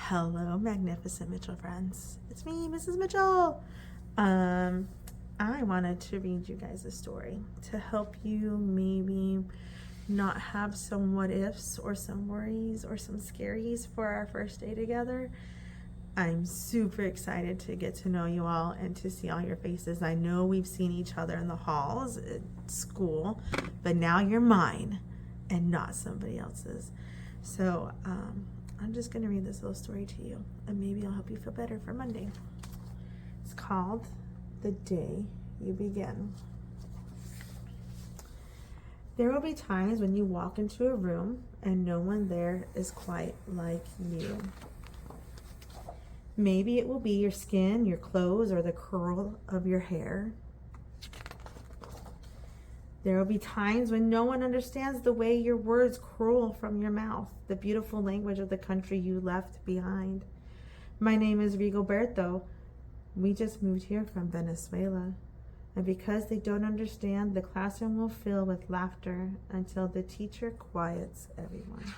Hello, magnificent Mitchell friends. It's me, Mrs. Mitchell. I wanted to read you guys a story to help you maybe not have some what ifs or some worries or some scaries for our first day together. I'm super excited to get to know you all and to see all your faces. I know we've seen each other in the halls at school, but now you're mine and not somebody else's. So, I'm just going to read this little story to you, and maybe it'll help you feel better for Monday. It's called The Day You Begin. There will be times when you walk into a room and no one there is quite like you. Maybe it will be your skin, your clothes, or the curl of your hair. There will be times when no one understands the way your words curl from your mouth, the beautiful language of the country you left behind. My name is Rigoberto. We just moved here from Venezuela. And because they don't understand, the classroom will fill with laughter until the teacher quiets everyone.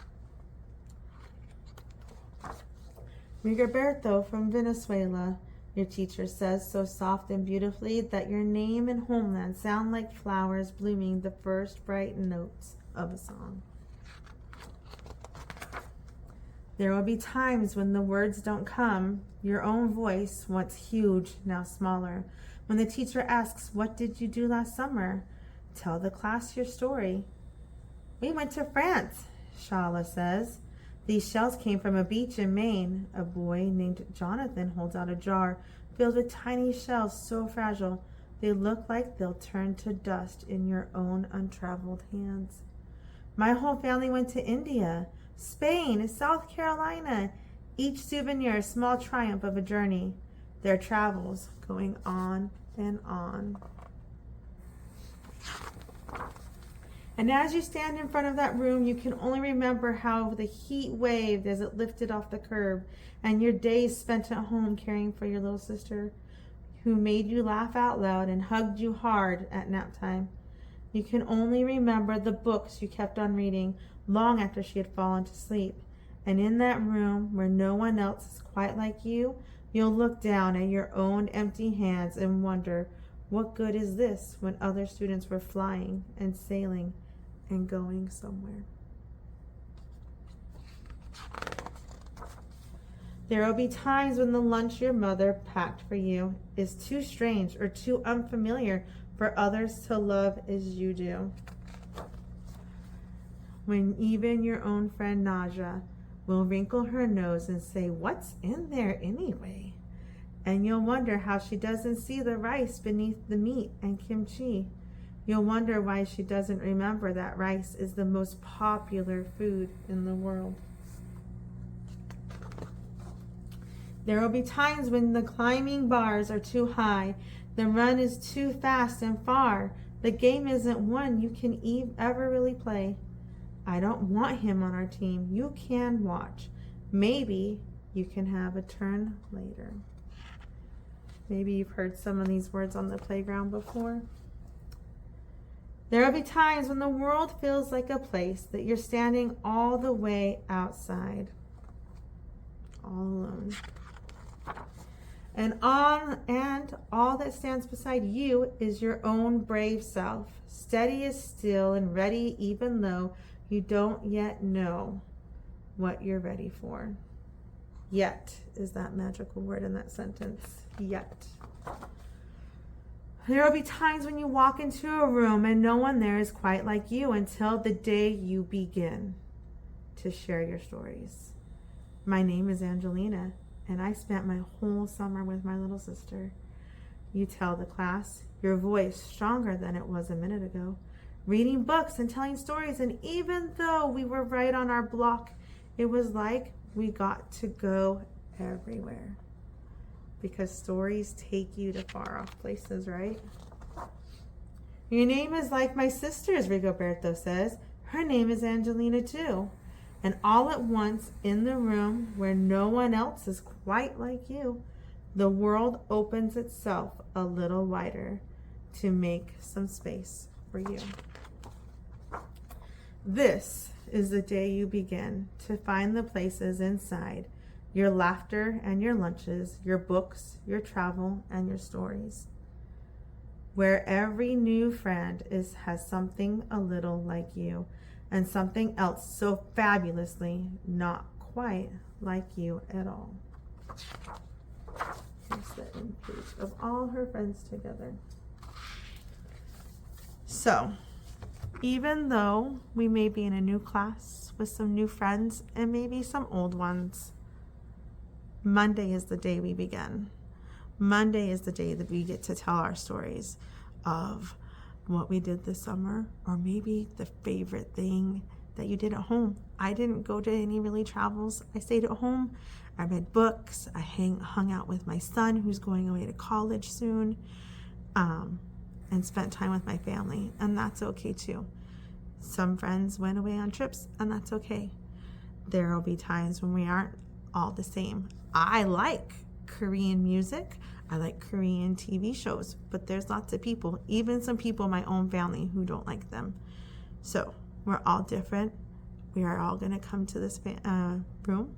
Rigoberto from Venezuela, your teacher says so soft and beautifully that your name and homeland sound like flowers blooming the first bright notes of a song. There will be times when the words don't come, your own voice, once huge, now smaller. When the teacher asks, "What did you do last summer?" Tell the class your story. "We went to France," Shala says. "These shells came from a beach in Maine." A boy named Jonathan holds out a jar filled with tiny shells so fragile they look like they'll turn to dust in your own untraveled hands. "My whole family went to India, Spain, South Carolina, each souvenir a small triumph of a journey. Their travels going on and on." And as you stand in front of that room, you can only remember how the heat waved as it lifted off the curb, and your days spent at home caring for your little sister, who made you laugh out loud and hugged you hard at nap time. You can only remember the books you kept on reading long after she had fallen to sleep. And in that room where no one else is quite like you, you'll look down at your own empty hands and wonder, what good is this when other students were flying and sailing and going somewhere? There will be times when the lunch your mother packed for you is too strange or too unfamiliar for others to love as you do. When even your own friend Naja will wrinkle her nose and say, "What's in there anyway?" And you'll wonder how she doesn't see the rice beneath the meat and kimchi. You'll wonder why she doesn't remember that rice is the most popular food in the world. There will be times when the climbing bars are too high, the run is too fast and far, the game isn't one you can ever really play. "I don't want him on our team." You can watch. Maybe you can have a turn later. Maybe you've heard some of these words on the playground before. There will be times when the world feels like a place that you're standing all the way outside, all alone. And all that stands beside you is your own brave self, steady as steel and ready even though you don't yet know what you're ready for. Yet is that magical word in that sentence. Yet. There will be times when you walk into a room and no one there is quite like you until the day you begin to share your stories. My name is Angelina, and I spent my whole summer with my little sister. You tell the class, your voice stronger than it was a minute ago, reading books and telling stories, and even though we were right on our block, it was like we got to go everywhere. Because stories take you to far off places, right? Your name is like my sister's, Rigoberto says. Her name is Angelina too. And all at once, in the room where no one else is quite like you, the world opens itself a little wider to make some space for you. This is the day you begin to find the places inside your laughter and your lunches, your books, your travel, and your stories. Where every new friend has something a little like you, and something else so fabulously not quite like you at all. Here's the end page of all her friends together. So, even though we may be in a new class with some new friends and maybe some old ones, Monday is the day we begin. Monday is the day that we get to tell our stories of what we did this summer, or maybe the favorite thing that you did at home. I didn't go to any really travels. I stayed at home. I read books. I hung out with my son, who's going away to college soon, and spent time with my family, and that's okay too. Some friends went away on trips, and that's okay. There will be times when we aren't all the same. I like Korean music. I like Korean TV shows, but there's lots of people, even some people in my own family, who don't like them. So we're all different. We are all going to come to this room,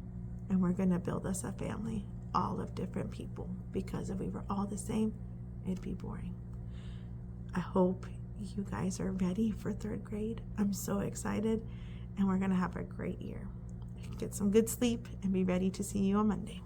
and we're going to build us a family, all of different people, because if we were all the same, it'd be boring. I hope you guys are ready for third grade. I'm so excited, and we're going to have a great year. Get some good sleep and be ready to see you on Monday.